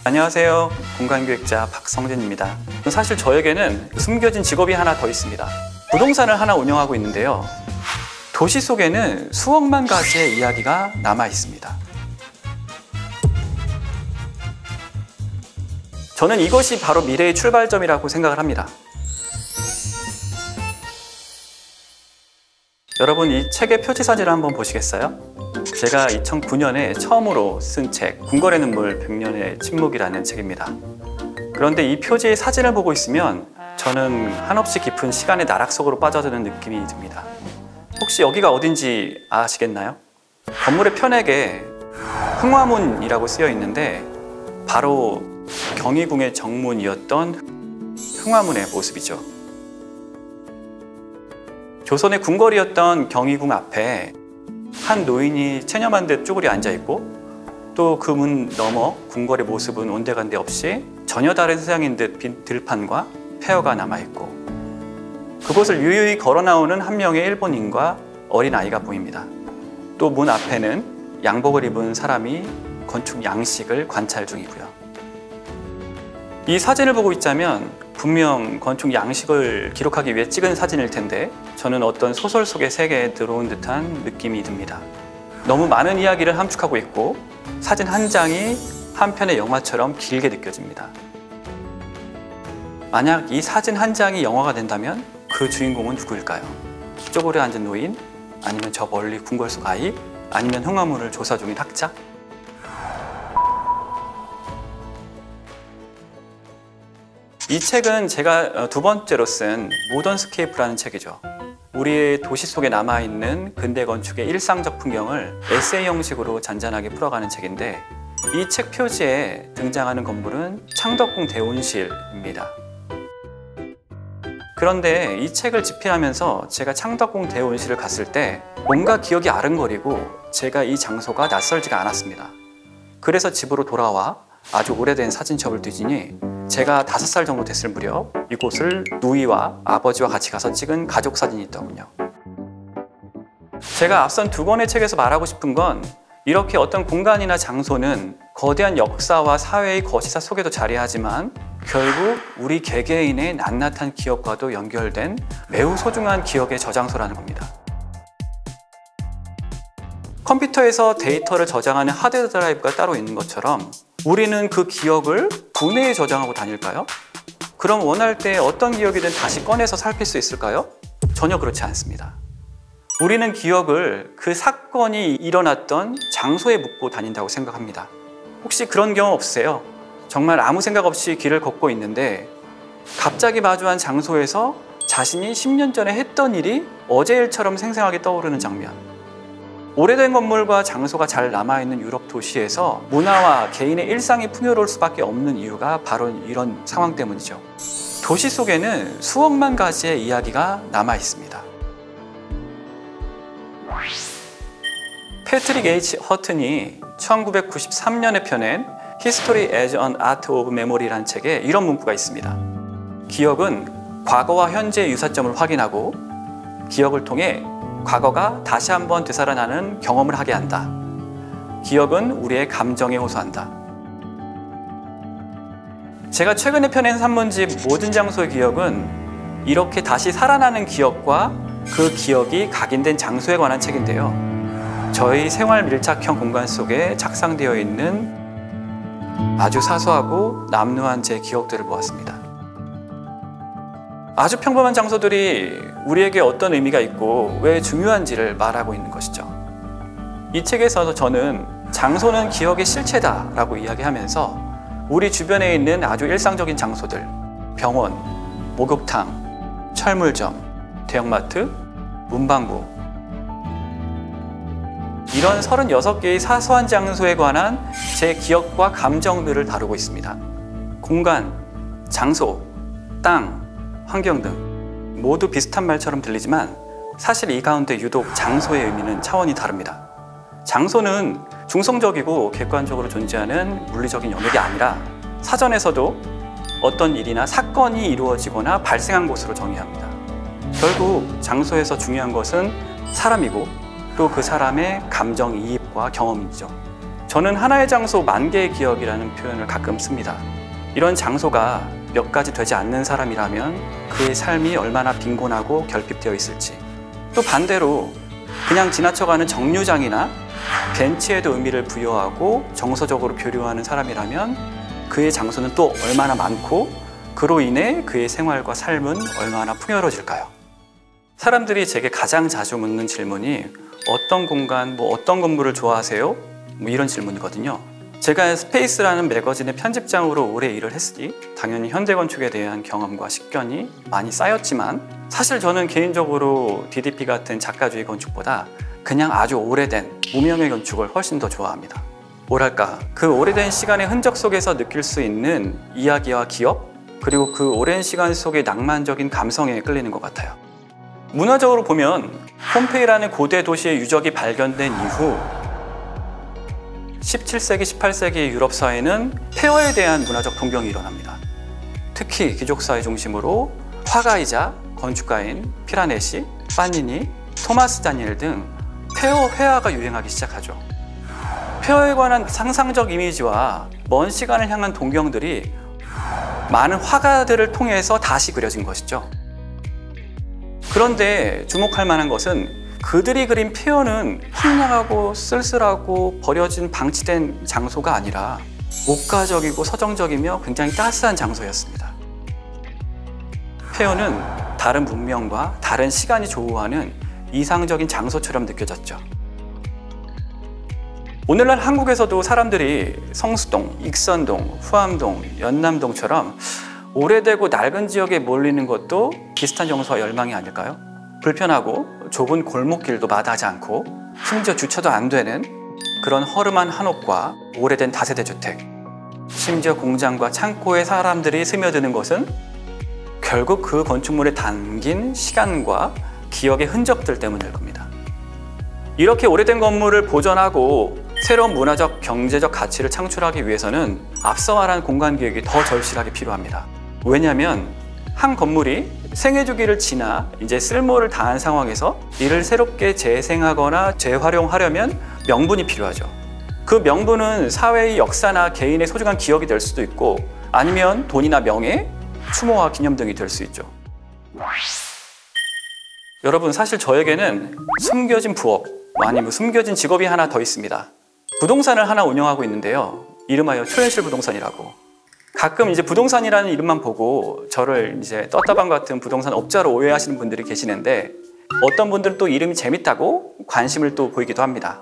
안녕하세요. 공간기획자 박성진입니다. 사실 저에게는 숨겨진 직업이 하나 더 있습니다. 부동산을 하나 운영하고 있는데요. 도시 속에는 수억만 가지의 이야기가 남아 있습니다. 저는 이것이 바로 미래의 출발점이라고 생각을 합니다. 여러분, 이 책의 표지 사진을 한번 보시겠어요? 제가 2009년에 처음으로 쓴 책, 궁궐의 눈물 100년의 침묵이라는 책입니다. 그런데 이 표지의 사진을 보고 있으면 저는 한없이 깊은 시간의 나락 속으로 빠져드는 느낌이 듭니다. 혹시 여기가 어딘지 아시겠나요? 건물의 편액에 흥화문이라고 쓰여 있는데 바로 경희궁의 정문이었던 흥화문의 모습이죠. 조선의 궁궐이었던 경희궁 앞에 한 노인이 체념한 듯 쭈그려 앉아있고 또 그 문 너머 궁궐의 모습은 온데간데 없이 전혀 다른 세상인 듯 빈 들판과 폐허가 남아있고 그곳을 유유히 걸어나오는 한 명의 일본인과 어린아이가 보입니다. 또 문 앞에는 양복을 입은 사람이 건축 양식을 관찰 중이고요. 이 사진을 보고 있자면 분명 건축 양식을 기록하기 위해 찍은 사진일 텐데 저는 어떤 소설 속의 세계에 들어온 듯한 느낌이 듭니다. 너무 많은 이야기를 함축하고 있고 사진 한 장이 한 편의 영화처럼 길게 느껴집니다. 만약 이 사진 한 장이 영화가 된다면 그 주인공은 누구일까요? 쪼그려 앉은 노인? 아니면 저 멀리 궁궐 속 아이? 아니면 흥화문을 조사 중인 학자? 이 책은 제가 두 번째로 쓴 모던스케이프라는 책이죠. 우리의 도시 속에 남아있는 근대 건축의 일상적 풍경을 에세이 형식으로 잔잔하게 풀어가는 책인데 이 책 표지에 등장하는 건물은 창덕궁 대운실입니다. 그런데 이 책을 집필하면서 제가 창덕궁 대운실을 갔을 때 뭔가 기억이 아른거리고 제가 이 장소가 낯설지가 않았습니다. 그래서 집으로 돌아와 아주 오래된 사진첩을 뒤지니 제가 5살 정도 됐을 무렵 이곳을 누이와 아버지와 같이 가서 찍은 가족 사진이 있더군요. 제가 앞선 두 권의 책에서 말하고 싶은 건 이렇게 어떤 공간이나 장소는 거대한 역사와 사회의 거시사 속에도 자리하지만 결국 우리 개개인의 낱낱한 기억과도 연결된 매우 소중한 기억의 저장소라는 겁니다. 컴퓨터에서 데이터를 저장하는 하드 드라이브가 따로 있는 것처럼 우리는 그 기억을 분해에 저장하고 다닐까요? 그럼 원할 때 어떤 기억이든 다시 꺼내서 살필 수 있을까요? 전혀 그렇지 않습니다. 우리는 기억을 그 사건이 일어났던 장소에 묻고 다닌다고 생각합니다. 혹시 그런 경험 없으세요? 정말 아무 생각 없이 길을 걷고 있는데 갑자기 마주한 장소에서 자신이 10년 전에 했던 일이 어제 일처럼 생생하게 떠오르는 장면. 오래된 건물과 장소가 잘 남아있는 유럽 도시에서 문화와 개인의 일상이 풍요로울 수밖에 없는 이유가 바로 이런 상황 때문이죠. 도시 속에는 수억만 가지의 이야기가 남아있습니다. 패트릭 H. 허튼이 1993년에 펴낸 History as an Art of Memory라는 책에 이런 문구가 있습니다. 기억은 과거와 현재의 유사점을 확인하고 기억을 통해 과거가 다시 한번 되살아나는 경험을 하게 한다. 기억은 우리의 감정에 호소한다. 제가 최근에 펴낸 산문집 모든 장소의 기억은 이렇게 다시 살아나는 기억과 그 기억이 각인된 장소에 관한 책인데요. 저희 생활 밀착형 공간 속에 착상되어 있는 아주 사소하고 남루한 제 기억들을 모았습니다. 아주 평범한 장소들이 우리에게 어떤 의미가 있고 왜 중요한지를 말하고 있는 것이죠. 이 책에서 저는 장소는 기억의 실체다라고 이야기하면서 우리 주변에 있는 아주 일상적인 장소들, 병원, 목욕탕, 철물점, 대형마트, 문방구 이런 36개의 사소한 장소에 관한 제 기억과 감정들을 다루고 있습니다. 공간, 장소, 땅, 환경 등 모두 비슷한 말처럼 들리지만 사실 이 가운데 유독 장소의 의미는 차원이 다릅니다. 장소는 중성적이고 객관적으로 존재하는 물리적인 영역이 아니라 사전에서도 어떤 일이나 사건이 이루어지거나 발생한 곳으로 정의합니다. 결국 장소에서 중요한 것은 사람이고 또 그 사람의 감정이입과 경험이죠. 저는 하나의 장소 만 개의 기억이라는 표현을 가끔 씁니다. 이런 장소가 몇 가지 되지 않는 사람이라면 그의 삶이 얼마나 빈곤하고 결핍되어 있을지, 또 반대로 그냥 지나쳐가는 정류장이나 벤치에도 의미를 부여하고 정서적으로 교류하는 사람이라면 그의 장소는 또 얼마나 많고 그로 인해 그의 생활과 삶은 얼마나 풍요로워질까요? 사람들이 제게 가장 자주 묻는 질문이 어떤 공간, 어떤 건물을 좋아하세요? 이런 질문이거든요. 제가 스페이스라는 매거진의 편집장으로 오래 일을 했으니 당연히 현대건축에 대한 경험과 식견이 많이 쌓였지만 사실 저는 개인적으로 DDP 같은 작가주의 건축보다 그냥 아주 오래된 무명의 건축을 훨씬 더 좋아합니다. 뭐랄까, 그 오래된 시간의 흔적 속에서 느낄 수 있는 이야기와 기억, 그리고 그 오랜 시간 속의 낭만적인 감성에 끌리는 것 같아요. 문화적으로 보면 폼페이라는 고대 도시의 유적이 발견된 이후 17세기, 18세기 유럽 사회는 폐허에 대한 문화적 동경이 일어납니다. 특히 귀족사회 중심으로 화가이자 건축가인 피라네시, 파니니, 토마스 다니엘 등 폐허 회화가 유행하기 시작하죠. 폐허에 관한 상상적 이미지와 먼 시간을 향한 동경들이 많은 화가들을 통해서 다시 그려진 것이죠. 그런데 주목할 만한 것은 그들이 그린 폐허는 황량하고 쓸쓸하고 버려진 방치된 장소가 아니라 목가적이고 서정적이며 굉장히 따스한 장소였습니다. 폐허는 다른 문명과 다른 시간이 조우하는 이상적인 장소처럼 느껴졌죠. 오늘날 한국에서도 사람들이 성수동, 익선동, 후암동, 연남동처럼 오래되고 낡은 지역에 몰리는 것도 비슷한 정서와 열망이 아닐까요? 불편하고 좁은 골목길도 마다하지 않고 심지어 주차도 안 되는 그런 허름한 한옥과 오래된 다세대 주택, 심지어 공장과 창고에 사람들이 스며드는 것은 결국 그 건축물에 담긴 시간과 기억의 흔적들 때문일 겁니다. 이렇게 오래된 건물을 보존하고 새로운 문화적, 경제적 가치를 창출하기 위해서는 앞서 말한 공간기획이 더 절실하게 필요합니다. 왜냐하면 한 건물이 생애 주기를 지나 이제 쓸모를 다한 상황에서 이를 새롭게 재생하거나 재활용하려면 명분이 필요하죠. 그 명분은 사회의 역사나 개인의 소중한 기억이 될 수도 있고 아니면 돈이나 명예, 추모와 기념 등이 될 수 있죠. 여러분, 사실 저에게는 숨겨진 부업, 아니면 숨겨진 직업이 하나 더 있습니다. 부동산을 하나 운영하고 있는데요. 이름하여 초현실 부동산이라고. 가끔 이제 부동산이라는 이름만 보고 저를 이제 떴다방 같은 부동산 업자로 오해하시는 분들이 계시는데 어떤 분들은 또 이름이 재밌다고 관심을 또 보이기도 합니다.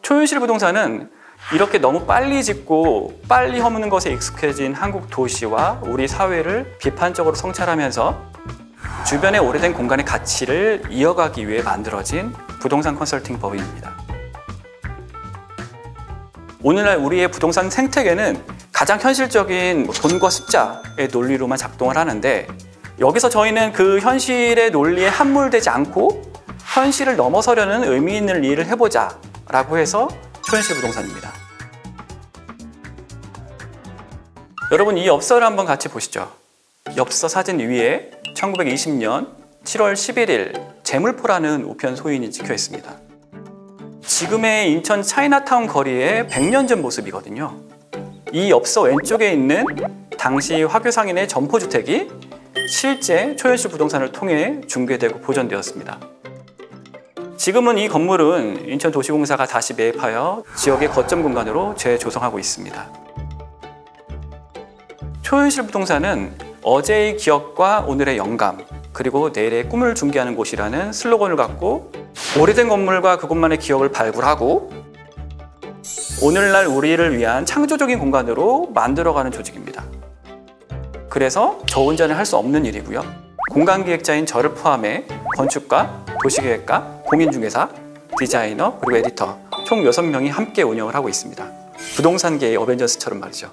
초현실 부동산은 이렇게 너무 빨리 짓고 빨리 허무는 것에 익숙해진 한국 도시와 우리 사회를 비판적으로 성찰하면서 주변의 오래된 공간의 가치를 이어가기 위해 만들어진 부동산 컨설팅 법인입니다. 오늘날 우리의 부동산 생태계는 가장 현실적인 돈과 숫자의 논리로만 작동을 하는데 여기서 저희는 그 현실의 논리에 함몰되지 않고 현실을 넘어서려는 의미 있는 일을 해보자 라고 해서 초현실 부동산입니다. 여러분, 이 엽서를 한번 같이 보시죠. 엽서 사진 위에 1920년 7월 11일 재물포라는 우편 소인이 찍혀 있습니다. 지금의 인천 차이나타운 거리의 100년 전 모습이거든요. 이 엽서 왼쪽에 있는 당시 화교상인의 점포주택이 실제 초현실 부동산을 통해 중개되고 보존되었습니다. 지금은 이 건물은 인천도시공사가 다시 매입하여 지역의 거점 공간으로 재조성하고 있습니다. 초현실 부동산은 어제의 기억과 오늘의 영감, 그리고 내일의 꿈을 중개하는 곳이라는 슬로건을 갖고 오래된 건물과 그곳만의 기억을 발굴하고 오늘날 우리를 위한 창조적인 공간으로 만들어가는 조직입니다. 그래서 저 혼자는 할 수 없는 일이고요. 공간기획자인 저를 포함해 건축가, 도시계획가, 공인중개사, 디자이너, 그리고 에디터 총 6명이 함께 운영을 하고 있습니다. 부동산계의 어벤져스처럼 말이죠.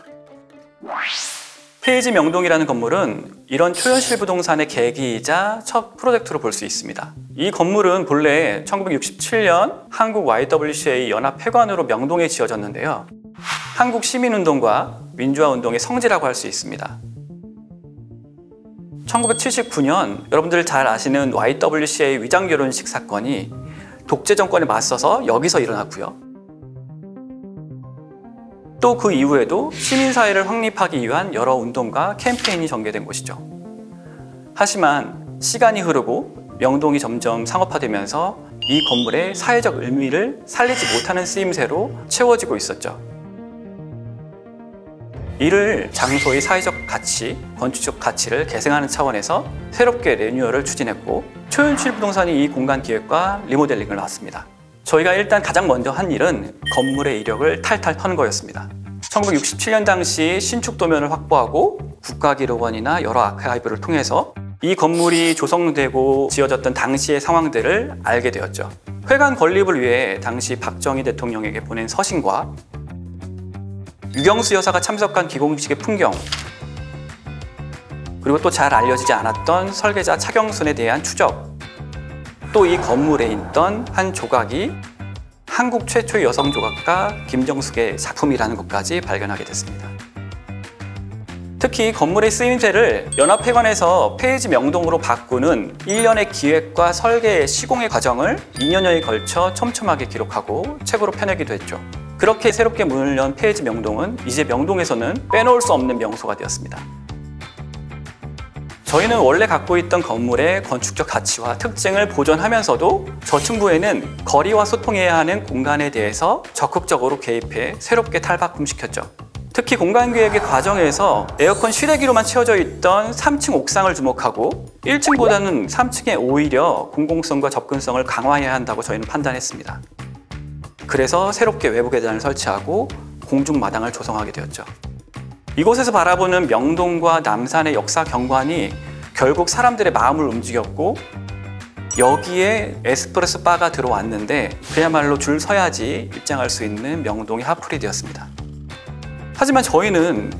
페이지 명동이라는 건물은 이런 초현실 부동산의 계기이자 첫 프로젝트로 볼 수 있습니다. 이 건물은 본래 1967년 한국 YWCA 연합회관으로 명동에 지어졌는데요. 한국 시민운동과 민주화운동의 성지라고 할 수 있습니다. 1979년 여러분들 잘 아시는 YWCA 위장결혼식 사건이 독재 정권에 맞서서 여기서 일어났고요. 또 그 이후에도 시민사회를 확립하기 위한 여러 운동과 캠페인이 전개된 곳이죠. 하지만 시간이 흐르고 명동이 점점 상업화되면서 이 건물의 사회적 의미를 살리지 못하는 쓰임새로 채워지고 있었죠. 이를 장소의 사회적 가치, 건축적 가치를 계승하는 차원에서 새롭게 리뉴얼을 추진했고 초현실 부동산이 이 공간 기획과 리모델링을 나왔습니다. 저희가 일단 가장 먼저 한 일은 건물의 이력을 탈탈 턴 거였습니다. 1967년 당시 신축 도면을 확보하고 국가기록원이나 여러 아카이브를 통해서 이 건물이 조성되고 지어졌던 당시의 상황들을 알게 되었죠. 회관 건립을 위해 당시 박정희 대통령에게 보낸 서신과 유경수 여사가 참석한 기공식의 풍경, 그리고 또 잘 알려지지 않았던 설계자 차경순에 대한 추적, 또 이 건물에 있던 한 조각이 한국 최초의 여성 조각가 김정숙의 작품이라는 것까지 발견하게 됐습니다. 특히 건물의 쓰임새를 연합회관에서 폐지 명동으로 바꾸는 일련의 기획과 설계의 시공의 과정을 2년여에 걸쳐 촘촘하게 기록하고 책으로 펴내기도 했죠. 그렇게 새롭게 문을 연 폐지 명동은 이제 명동에서는 빼놓을 수 없는 명소가 되었습니다. 저희는 원래 갖고 있던 건물의 건축적 가치와 특징을 보존하면서도 저층부에는 거리와 소통해야 하는 공간에 대해서 적극적으로 개입해 새롭게 탈바꿈시켰죠. 특히 공간계획의 과정에서 에어컨 실외기로만 채워져 있던 3층 옥상을 주목하고 1층보다는 3층에 오히려 공공성과 접근성을 강화해야 한다고 저희는 판단했습니다. 그래서 새롭게 외부 계단을 설치하고 공중마당을 조성하게 되었죠. 이곳에서 바라보는 명동과 남산의 역사 경관이 결국 사람들의 마음을 움직였고 여기에 에스프레소 바가 들어왔는데 그야말로 줄 서야지 입장할 수 있는 명동의 핫플이 되었습니다. 하지만 저희는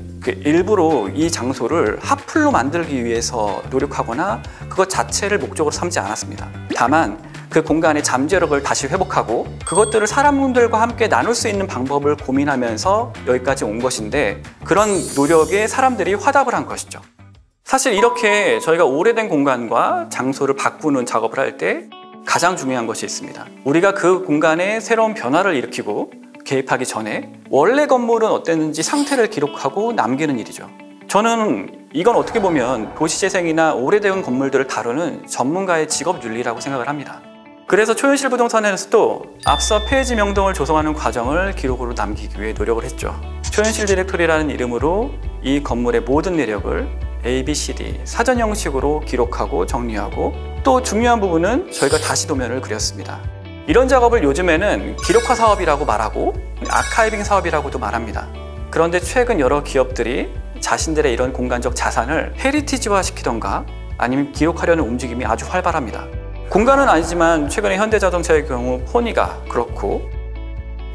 일부러 이 장소를 핫플로 만들기 위해서 노력하거나 그것 자체를 목적으로 삼지 않았습니다. 다만 그 공간의 잠재력을 다시 회복하고 그것들을 사람들과 함께 나눌 수 있는 방법을 고민하면서 여기까지 온 것인데 그런 노력에 사람들이 화답을 한 것이죠. 사실 이렇게 저희가 오래된 공간과 장소를 바꾸는 작업을 할 때 가장 중요한 것이 있습니다. 우리가 그 공간에 새로운 변화를 일으키고 개입하기 전에 원래 건물은 어땠는지 상태를 기록하고 남기는 일이죠. 저는 이건 어떻게 보면 도시재생이나 오래된 건물들을 다루는 전문가의 직업 윤리라고 생각을 합니다. 그래서 초현실 부동산에서도 앞서 폐지 명동을 조성하는 과정을 기록으로 남기기 위해 노력을 했죠. 초현실 디렉토리라는 이름으로 이 건물의 모든 내력을 A, B, C, D 사전 형식으로 기록하고 정리하고 또 중요한 부분은 저희가 다시 도면을 그렸습니다. 이런 작업을 요즘에는 기록화 사업이라고 말하고 아카이빙 사업이라고도 말합니다. 그런데 최근 여러 기업들이 자신들의 이런 공간적 자산을 헤리티지화 시키던가 아니면 기록하려는 움직임이 아주 활발합니다. 공간은 아니지만 최근에 현대자동차의 경우 포니가 그렇고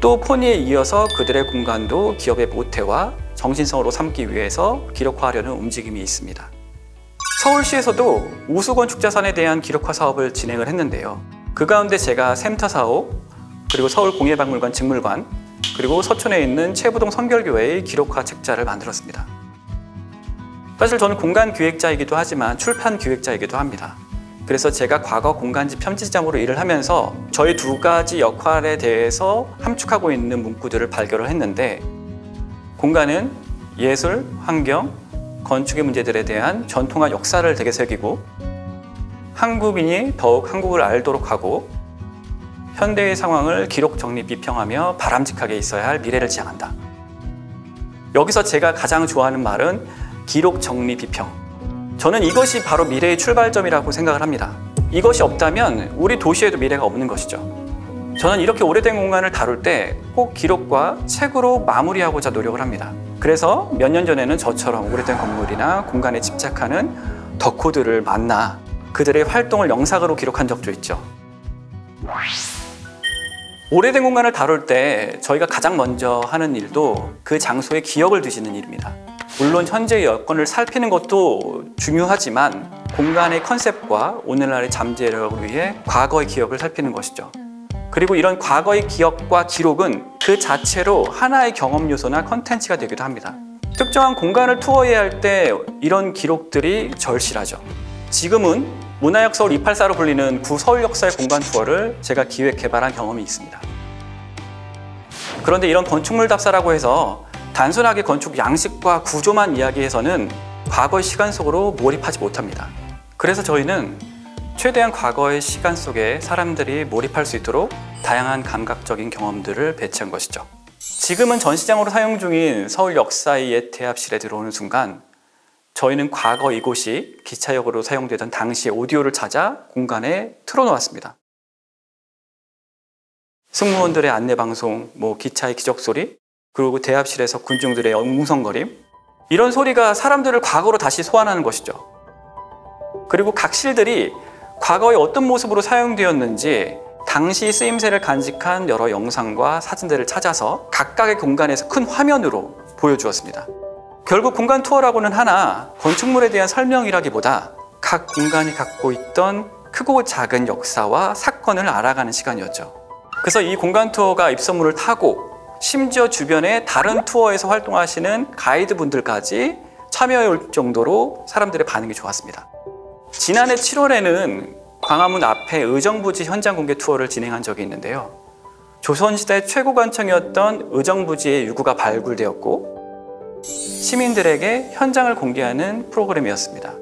또 포니에 이어서 그들의 공간도 기업의 모태와 정신성으로 삼기 위해서 기록화하려는 움직임이 있습니다. 서울시에서도 우수건축자산에 대한 기록화 사업을 진행을 했는데요. 그 가운데 제가 샘터 사업, 그리고 서울공예박물관 직물관, 그리고 서촌에 있는 최부동 성결교회의 기록화 책자를 만들었습니다. 사실 저는 공간 기획자이기도 하지만 출판 기획자이기도 합니다. 그래서 제가 과거 공간지 편집장으로 일을 하면서 저희 두 가지 역할에 대해서 함축하고 있는 문구들을 발견을 했는데 공간은 예술, 환경, 건축의 문제들에 대한 전통과 역사를 되게 새기고 한국인이 더욱 한국을 알도록 하고 현대의 상황을 기록, 정리, 비평하며 바람직하게 있어야 할 미래를 지향한다. 여기서 제가 가장 좋아하는 말은 기록, 정리, 비평. 저는 이것이 바로 미래의 출발점이라고 생각을 합니다. 이것이 없다면 우리 도시에도 미래가 없는 것이죠. 저는 이렇게 오래된 공간을 다룰 때 꼭 기록과 책으로 마무리하고자 노력을 합니다. 그래서 몇 년 전에는 저처럼 오래된 건물이나 공간에 집착하는 덕후들을 만나 그들의 활동을 영상으로 기록한 적도 있죠. 오래된 공간을 다룰 때 저희가 가장 먼저 하는 일도 그 장소의 기억을 뒤지는 일입니다. 물론 현재의 여건을 살피는 것도 중요하지만 공간의 컨셉과 오늘날의 잠재력을 위해 과거의 기억을 살피는 것이죠. 그리고 이런 과거의 기억과 기록은 그 자체로 하나의 경험 요소나 컨텐츠가 되기도 합니다. 특정한 공간을 투어해야 할 때 이런 기록들이 절실하죠. 지금은 문화역 서울 284로 불리는 구서울 역사의 공간 투어를 제가 기획 개발한 경험이 있습니다. 그런데 이런 건축물 답사라고 해서 단순하게 건축 양식과 구조만 이야기해서는 과거의 시간 속으로 몰입하지 못합니다. 그래서 저희는 최대한 과거의 시간 속에 사람들이 몰입할 수 있도록 다양한 감각적인 경험들을 배치한 것이죠. 지금은 전시장으로 사용 중인 서울 역사의 옛 대합실에 들어오는 순간 저희는 과거 이곳이 기차역으로 사용되던 당시의 오디오를 찾아 공간에 틀어놓았습니다. 승무원들의 안내방송, 기차의 기적소리, 그리고 대합실에서 군중들의 웅성거림, 이런 소리가 사람들을 과거로 다시 소환하는 것이죠. 그리고 각 실들이 과거에 어떤 모습으로 사용되었는지 당시 쓰임새를 간직한 여러 영상과 사진들을 찾아서 각각의 공간에서 큰 화면으로 보여주었습니다. 결국 공간 투어라고는 하나 건축물에 대한 설명이라기보다 각 공간이 갖고 있던 크고 작은 역사와 사건을 알아가는 시간이었죠. 그래서 이 공간 투어가 입선물을 타고 심지어 주변에 다른 투어에서 활동하시는 가이드분들까지 참여할 정도로 사람들의 반응이 좋았습니다. 지난해 7월에는 광화문 앞에 의정부지 현장 공개 투어를 진행한 적이 있는데요. 조선시대 최고관청이었던 의정부지의 유구가 발굴되었고 시민들에게 현장을 공개하는 프로그램이었습니다.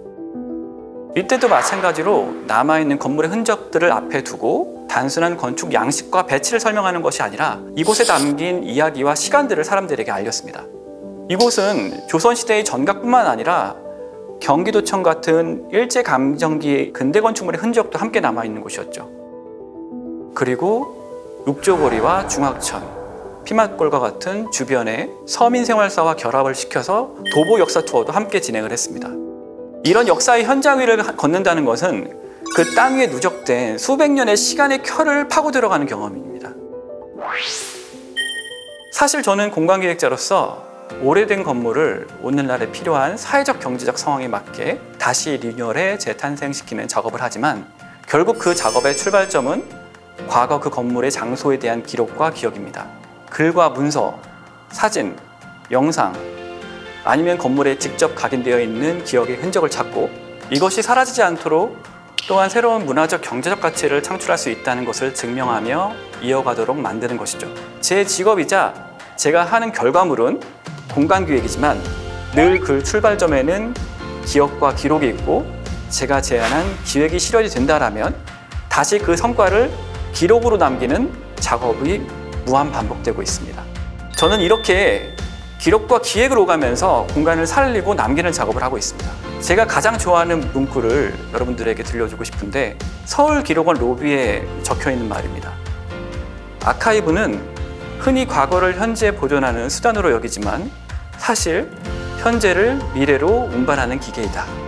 이때도 마찬가지로 남아있는 건물의 흔적들을 앞에 두고 단순한 건축 양식과 배치를 설명하는 것이 아니라 이곳에 담긴 이야기와 시간들을 사람들에게 알렸습니다. 이곳은 조선시대의 전각뿐만 아니라 경기도청 같은 일제강점기 근대 건축물의 흔적도 함께 남아있는 곳이었죠. 그리고 육조거리와 중학천, 피맛골과 같은 주변의 서민 생활사와 결합을 시켜서 도보 역사 투어도 함께 진행을 했습니다. 이런 역사의 현장 위를 걷는다는 것은 그 땅 위에 누적된 수백 년의 시간의 켜를 파고 들어가는 경험입니다. 사실 저는 공간기획자로서 오래된 건물을 오늘날에 필요한 사회적 경제적 상황에 맞게 다시 리뉴얼해 재탄생시키는 작업을 하지만 결국 그 작업의 출발점은 과거 그 건물의 장소에 대한 기록과 기억입니다. 글과 문서, 사진, 영상, 아니면 건물에 직접 각인되어 있는 기억의 흔적을 찾고 이것이 사라지지 않도록 또한 새로운 문화적 경제적 가치를 창출할 수 있다는 것을 증명하며 이어가도록 만드는 것이죠. 제 직업이자 제가 하는 결과물은 공간기획이지만 늘 그 출발점에는 기억과 기록이 있고 제가 제안한 기획이 실현이 된다라면 다시 그 성과를 기록으로 남기는 작업이 무한 반복되고 있습니다. 저는 이렇게 기록과 기획을 오가면서 공간을 살리고 남기는 작업을 하고 있습니다. 제가 가장 좋아하는 문구를 여러분들에게 들려주고 싶은데 서울기록원 로비에 적혀있는 말입니다. 아카이브는 흔히 과거를 현재에 보존하는 수단으로 여기지만 사실 현재를 미래로 운반하는 기계이다.